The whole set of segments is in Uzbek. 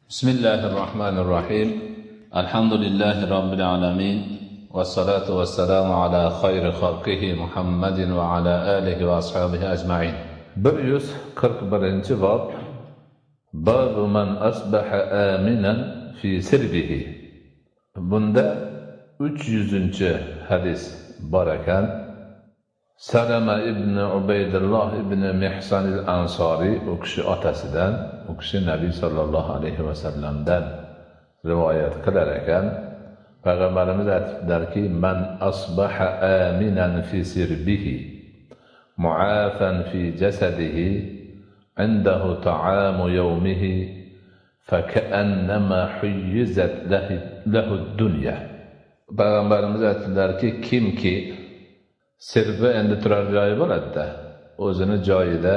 بسم الله الرحمن الرحيم. الحمد لله رب العالمين، والصلاة والسلام على خير خلقه محمد وعلى آله وأصحابه أجمعين. 141 bab. Bab man asbaha aminan fi sirbihi. Bunda 300 hadis bor ekan. Salama ibn Ubaydulloh ibn Mihsan al-Ansori, u kishi otasidan, u kishi Nabiy sallallohu alayhi va sallamdan rivoyat qilar ekan. Payg'ambarimiz aytibdilarki: "Man asbaha aminan fi sirbihi, mu'afan fi jasadihi, indahu ta'amu yawmihi, faka'annama huyyizat lahu ad-dunya." Payg'ambarimiz aytibdilarki, kimki sirbi endi turar joyi bo'ladi-da, o'zini joyida,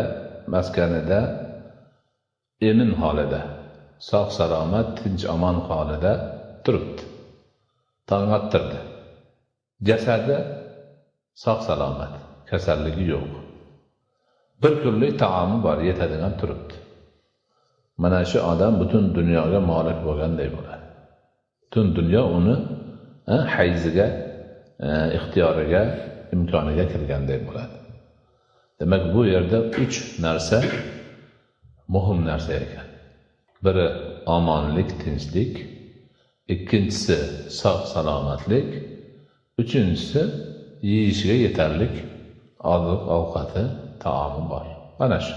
maskanida, emin holida, sog' salomat, tinch omon holida turibdi. Tong ottirdi. Jasadi sog' salomat, kasalligi yo'q. Bir kunlik taomi bor, yetadigan turibdi. Mana shu odam butun dunyoga malik bo'lganday bo'ladi. Butun dunyo uni hayziga, ixtiyoriga, imkoniga kirganday bo'ladi. Demak, bu yerda 3 narsa muhim narsa ekan. Biri omonlik, tinchlik, ikkinchisi sog' salomatlik, uchinchisi yeyishga yetarlik oziq-ovqati, taomi bor. Mana shu.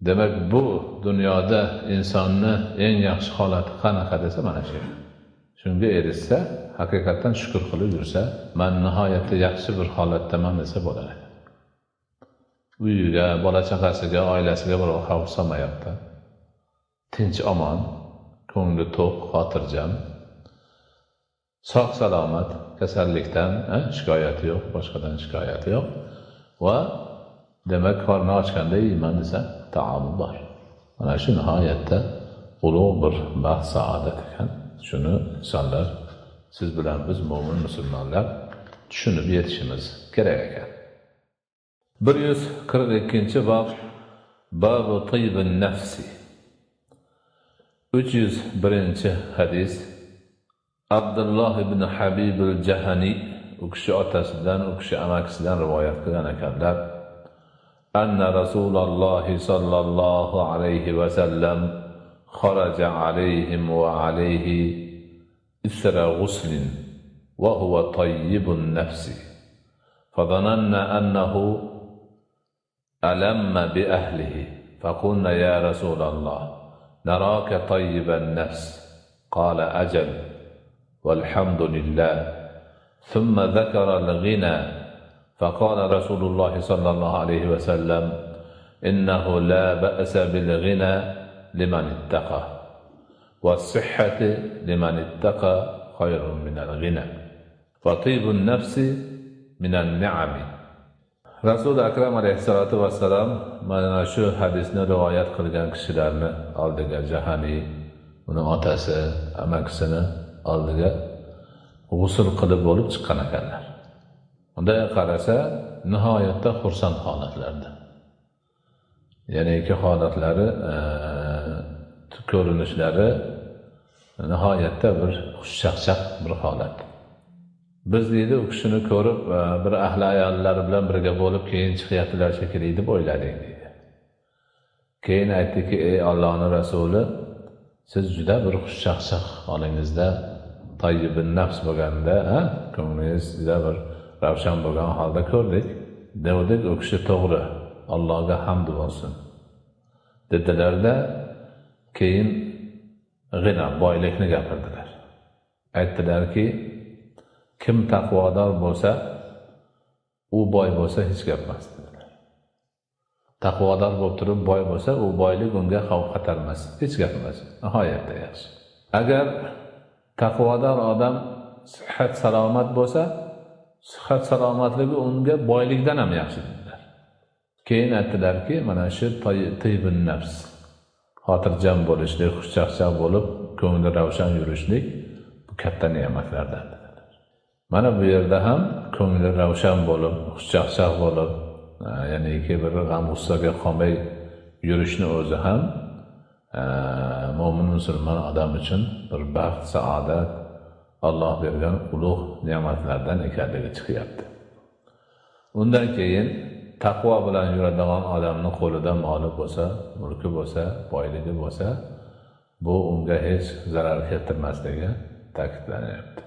Demak, bu dunyoda insonni eng yaxshi holati qanaqa desa mana shu. Shunga erishsa, haqiqatan shukr qilib yursa, men nihoyatda yaxshi bir holatdaman desa bo'ladi. Uyiga, bola chaqasiga, oilasiga bir xavf solmayapti. Tinch omon, ko'ngli to'q, xotirjam, sog' salomat, kasallikdan shikoyati yo'q, boshqadan shikoyati yo'q va demak qorni ochganda yeyman desa, taomi bor. Mana shu nihoyatda ulug' bir baxt, saodat ekan. Shuni insonlar, siz bilan biz mo'min musulmonlar tushunib yetishimiz kerak ekan. 142-bab. Babu tayyibin nafsi. 301-hadis. Abdulloh ibn Habib al-Jahani, u kishi otasidan, u kishi amakisidan rivoyat qilgan ekanlar. Anna Rasululloh sallallohu alayhi va sallam خرج عليهم وعليه إثر غسل وهو طيب النفس، فظننا أنه ألم بأهله، فقلنا يا رسول الله نراك طيب النفس، قال أجل والحمد لله. ثم ذكر الغنى، فقال رسول الله صلى الله عليه وسلم إنه لا بأس بالغنى لمن اتقى، والصحة لمن اتقى خير من الغنى، وطيب النفس من النعم. Rasul akram alayhissalatu vassalam mana shu hadisni rivoyat qilgan kishilarni oldiga, Jahani, uni otasi, amakisini oldiga g'usl qilib bo'lib chiqqan ekanlar. Unda qarasa, nihoyatda xursand holatlarda. Ya'ni iki holatlari, ko'rinishlari nihoyatda bir xushchaqchaq bir holat. Biz deydi, u kishini ko'rib, bir ahli ayollar bilan birga bo'lib keyin chiqyaptilar shekilli deb o'yladik deydi. Keyin aytdiki: "Ey Allohning rasuli, siz juda bir xushchaqchaq holingizda, tayyibin nafs bo'lganda, ko'nglingiz juda bir ravshan bo'lgan holda ko'rdik." Dedik, u kishi to'g'ri, Allohga hamd bo'lsin dedilarda, keyin g'ina, boylikni gapirdilar. Aytdilarki, kim taqvodor bo'lsa, u boy bo'lsa hech gap emas dedilar. Taqvodor bo'lib turib boy bo'lsa, u boylik unga xavf xatar emas, hech gap emas, nihoyatda yaxshi. Agar taqvodor odam sihat salomat bo'lsa, sihat salomatligi unga boylikdan ham yaxshi dedilar. Keyin aytdilarki, mana shu tayyibun nafs, xotirjam bo'lishlik, xushchaqchaq bo'lib, ko'ngli ravshan yurishlik bu katta ne'matlardan dedilar. Mana bu yerda ham ko'ngli ravshan bo'lib, xushchaqchaq bo'lib, ya'ni bir g'am g'ussaga qolmay yurishni o'zi ham mo'min musulmon odam uchun bir baxt, saodat, Alloh bergan ulug' ne'matlardan ekanligi chiqyapti. Undan keyin taqvo bilan yuradigan odamning qo'lida moli bo'lsa, mulki bo'lsa, boyligi bo'lsa, bu unga hech zarar keltirmasligi ta'kidlanyapti.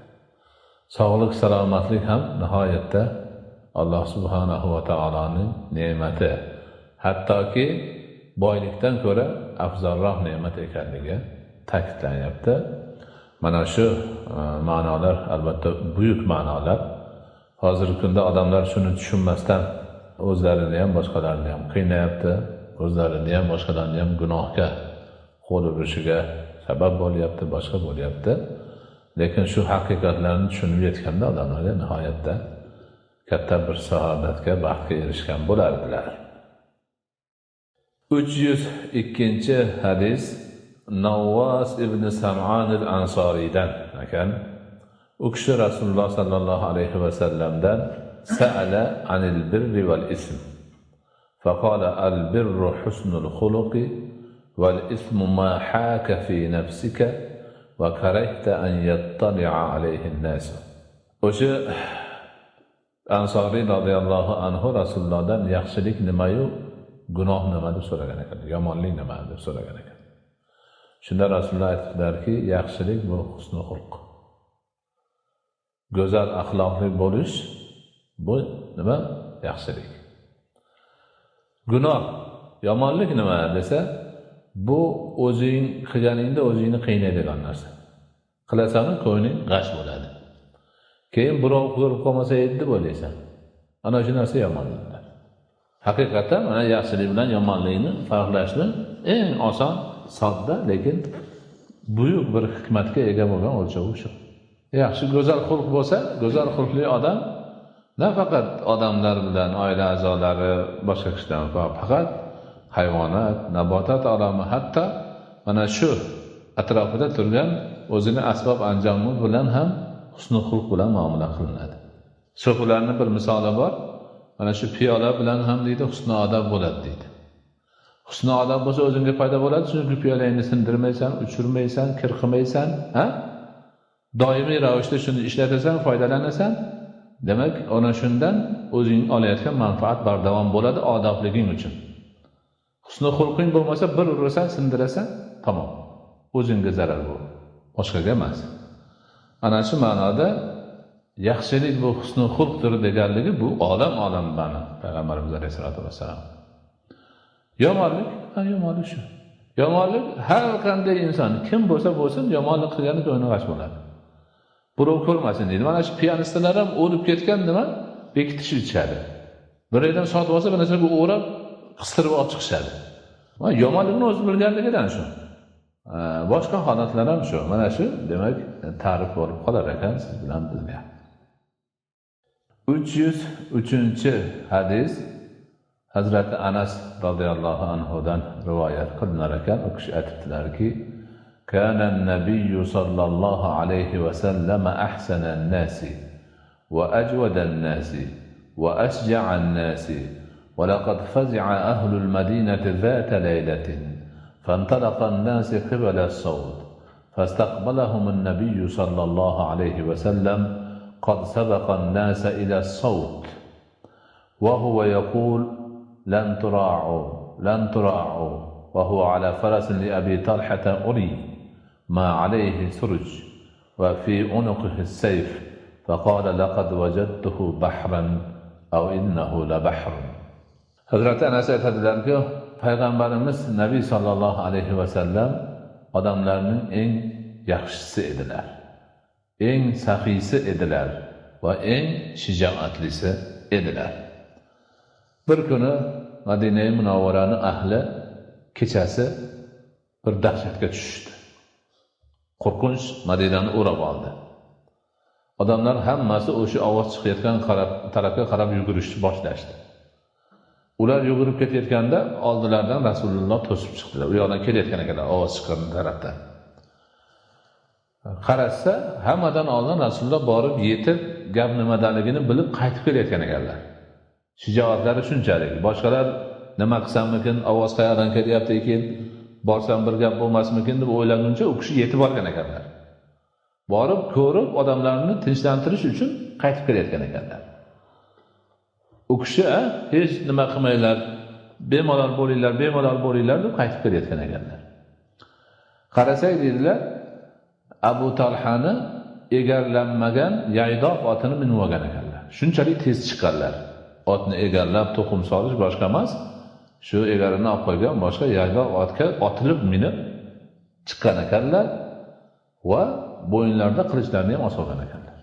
Sog'lik, salomatlik ham nihoyatda Alloh subhanahu va taoloning ne'mati, hattoki boylikdan ko'ra afzalroq ne'mat ekanligi ta'kidlanyapti. Mana shu ma'nolar albatta buyuk ma'nolar. Hozirgi kunda odamlar shuni tushunmasdan o'zlarini ham boshqalarini ham qiynayapti, o'zlarini ham boshqalarini ham gunohga qo'l urishiga sabab bo'lyapti, boshqa bo'lyapti. Lekin shu haqiqatlarni tushunib yetganda odamlarga nihoyatda katta bir saodatga, baxtga erishgan bo'lardilar. 302 hadis Navvas ibn Sam'an al-Ansariydan ekan. U kishi Rasululloh sallallohu alayhi va sallamdan sa'ala anil birri wal ism. Faqala al-birru husnul xuluqi wal ismu ma haka fi nafsika va karahta an yattali'a alayhi an-nas. O'sha Ansoriy radhiyallohu anhu Rasulullohdan yaxshilik nima-yu, gunoh nima deb so'ragan ekan, yomonlik nima deb so'ragan ekan. Shunda Rasululloh aytdilarki, yaxshilik bu husnul xulq. Go'zal axloqli bo'lish bu nima? Yaxshilik. Gunoh, yomonlik nima desa, bu o'zing qilganingda o'zingni qiynaydigan narsa. Qilasan, ko'ngling g'ash bo'ladi. Keyin birov ko'rib qolmasa edi bo'laysan. Ana shu narsa yomonlikdir. Haqiqatan mana yaxshilik bilan yomonlikni farqlashni eng oson, sodda, lekin buyuk bir hikmatga ega bo'lgan o'lchov shu. Yaxshi go'zal xulq bo'lsa, go'zal xulqli odam nafaqat odamlar bilan, oila a'zolari, boshqa kishilar, faqat hayvonot, nabotat olami, hatto mana shu atrofida turgan o'zini asbob anjomi bilan ham husnul xulq bilan muomala qilinadi. So'xularning bir misoli bor. Mana shu piyola bilan ham deydi, husnul odob bo'ladi deydi. Husnul odob bo'lsa o'zingga foyda bo'ladi, chunki piyolangni sindirmaysan, uchirmaysan, kir qilmaysan, ha? Doimiy ravishda shuni ishlatasan, foydalanasan. Demak, ona shundan o'zing olayotgan manfaat bardavom bo'ladi odobliging uchun. Husnul xulqing bo'lmasa, bir urasan, sindirasan, tamom. O'zingga zarar bu, boshqaga emas. Ana shu ma'noda yaxshilik bu husnul xulqdir deganligi bu olam bani Payg'ambarimiz alayhisolatu vassalam. Yomonlik, yomonlik shu. Yomonlik har qanday inson kim bo'lsa bo'lsin yomonlik qilgani ko'ngli g'ash bo'ladi. Birov ko'rmasin deydi. Mana shu piyanistlar ham o'lib ketgan nima? Bekitish ichadi. Biraydan sotib olsa, bir narsaga o'rab, qistirib olib chiqishadi. Mana yomonlikni o'zi bilganligidan shu. Boshqa holatlar ham shu. Mana shu demak ta'rif bo'lib qolar ekan siz bilan bizga. 303-hadis Hazrati Anas radhiyallohu anhudan rivoyat qilinar ekan. U kishi aytibdilarki, kana an-nabiy sallallohu alayhi va sallam ahsana an-nasi va ajwada an-nasi va ashja'a an-nasi va laqad fazi'a ahlu al-madinati zata laylatin fantalaqa an-nasi qibala as-sawt fastaqbalahum an-nabiy sallallahu alayhi va sallam قد سبق الناس إلى الصوت وهو يقول لن تراعوا وهو على فرس لأبي طلحة أري ما عليه سرج وفي عنقه السيف فقال لقد وجدته بحرا أو إنه لبحر. Hazrati Anas aytadilarki, Payg'ambarimiz Nabiy sallallohu alayhi va sallam odamlarning eng yaxshisi edilar. Eng saxiysi edilar va eng shijoatlisi edilar. Bir kuni Madina Munawvarani ahli kechasi bir dahshatga tushdi. Qo'rqinch Madinani o'rab oldi. Odamlar hammasi o'sha ovoz chiqayotgan tarafga qarab yugurishni boshlashdi. Ular yugurib ketayotganda oldilaridan Rasululloh to'sib chiqdilar. U yoqdan kelayotgan ekanlar ovoz chiqqan tarafdan. Qarasa, hammadan oldin Rasululloh borib yetib, gap nimadaligini bilib qaytib kelayotgan ekanlar. Shijoatlari shunchalik. Boshqalar nima qilsamikin, ovoz qayerdan kelyapti ekan, borsam bir gap bo'lmasmikin deb o'ylaguncha u kishi yetib olgan ekanlar. Borib ko'rib odamlarni tinchlantirish uchun qaytib kelayotgan ekanlar. U kishi hech nima qilmanglar, bemalol bo'linglar deb qaytib kelayotgan ekanlar. Qarasak dedilar, Abu Talhani egarlanmagan yaydoq otini minib olgan ekanlar. Shunchalik tez chiqqanlar. Otni egarlab to'qim solish boshqa emas, shu egarini olib qo'ygan boshqa yaydoq otga otilib minib chiqqan ekanlar va bo'yinlarida qilichlarini ham olgan ekanlar.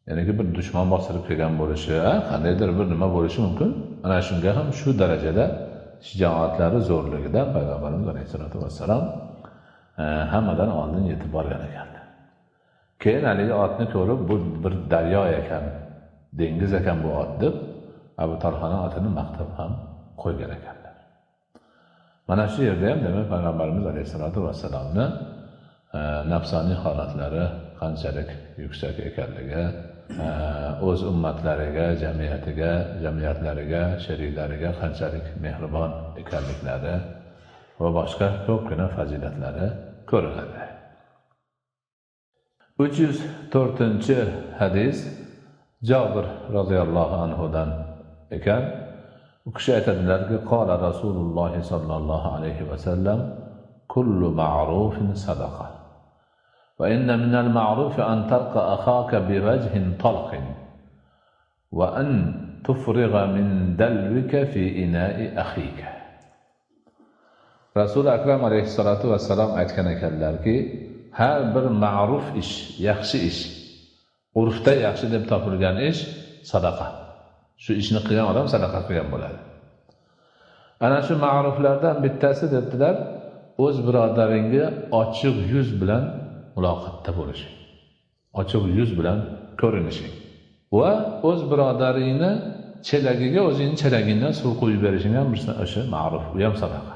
Ya'ni bir dushman bostirib kelgan bo'lishi, qandaydir bir nima bo'lishi mumkin. Ana shunga ham shu darajada shijoatlari zo'rligidan Payg'ambarimiz alayhisolatu vassalom hammadan oldin yetib borgan ekanlar. Keyin haligi otni ko'rib, bu bir daryo ekan, dengiz ekan bu ot deb Abu Talhaning otini maqtab ham qo'ygan ekanlar. Mana shu yerda ham demak Payg'ambarimiz alayhisolatu vassalomni nafsoniy holatlari qanchalik yuksak ekanligi, o'z ummatlariga, jamiyatlariga, sheriklariga qanchalik mehribon ekanliklari va boshqa ko'pgina fazilatlari ko'rinadi. 304-hadis Jabir radhiyallohu anhudan ekan. U kishi aytadilarki, qala Rasululloh sallallohu alayhi va sallam, kullu ma'rufin sadaqa. Va inna minal ma'rufi an talqa akhaka biwajhin talqin va an tufriga min dalwika fi ina'i akhika. Rasul akram alayhissalatu vassalam aytgan ekanlarki, har bir ma'ruf ish, yaxshi ish, urfda yaxshi deb topilgan ish sadaqa. Shu ishni qilgan odam sadaqa qilgan bo'ladi. Ana shu ma'ruflardan bittasi dedilar, o'z birodaringga ochiq yuz bilan muloqotda bo'lishing. Ochiq yuz bilan ko'rinishing. Va o'z birodaringni chelagiga o'zingning chelagingdan suv quyib berishing ham o'sha ma'ruf, u ham sadaqa.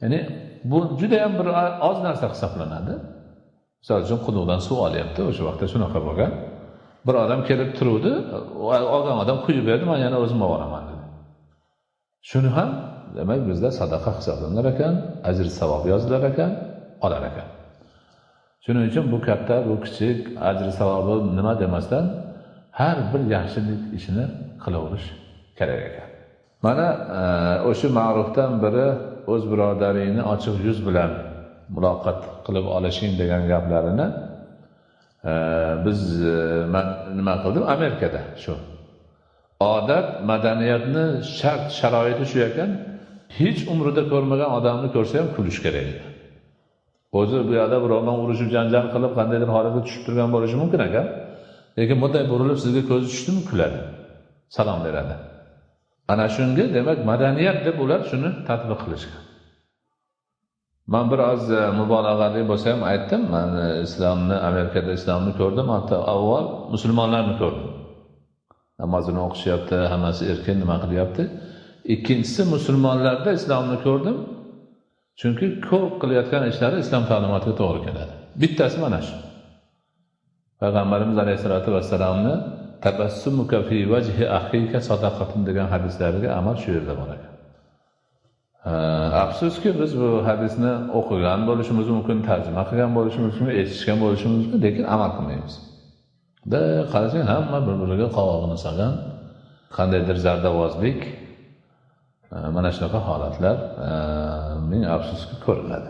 Ya'ni bu juda ham bir oz narsa hisoblanadi. Misol uchun quduqdan suv olyapti, o'sha vaqtda shunaqa bo'lgan. Bir odam kelib turuvdi, olgan odam quyib berdi, men yana o'zim oboraman dedi. Shuni ham demak bizda sadaqa hisoblanar ekan, ajr savob yozilar ekan, olar ekan. Shuning uchun bu katta, bu kichik, ajr savobi nima demasdan har bir yaxshilik ishini qilaverish kerak ekan. Mana o'sha ma'rufdan biri o'z birodaringni ochiq yuz bilan muloqot qilib olishing degan gaplarini biz nima qildim? Amerikada shu. Odat, madaniyatni shart sharoiti shu ekan, hech umrida ko'rmagan odamni ko'rsa ham kulish kerak edi. O'zi bu yerda birovdan urushib janjal qilib qandaydir holatga tushib turgan bo'lishi mumkin ekan, lekin bunday burilib sizga ko'zi tushdimi kuladi, salom beradi. Ana shunga demak madaniyat deb ular shuni tatbiq qilishgan. Men biroz mubolag'ali bo'lsa ham aytdim, men islomni, Amerikada islomni ko'rdim, hatto avval musulmonlarni ko'rdim. Namozini o'qishyapti, hammasi erkin nima qilyapti. Ikkinchisi musulmonlarda islomni ko'rdim. Chunki ko'p qilayotgan ishlari islom ta'limotiga to'g'ri keladi. Bittasi mana shu. Payg'ambarimiz alayhisolatu vassalamni tabassumuka fi wajhi akhika sadaqatun degan hadislariga amal shu yerda bor ekan. Afsuski biz bu hadisni o'qigan bo'lishimiz mumkin, tarjima qilgan bo'lishimiz mumkin, eshitgan bo'lishimiz mumkin, lekin amal qilmaymiz. Da qarasang hamma bir-biriga qovog'ini solgan, qandaydir zardavozlik, mana shunaqa holatlar ming afsuski ko'rinadi.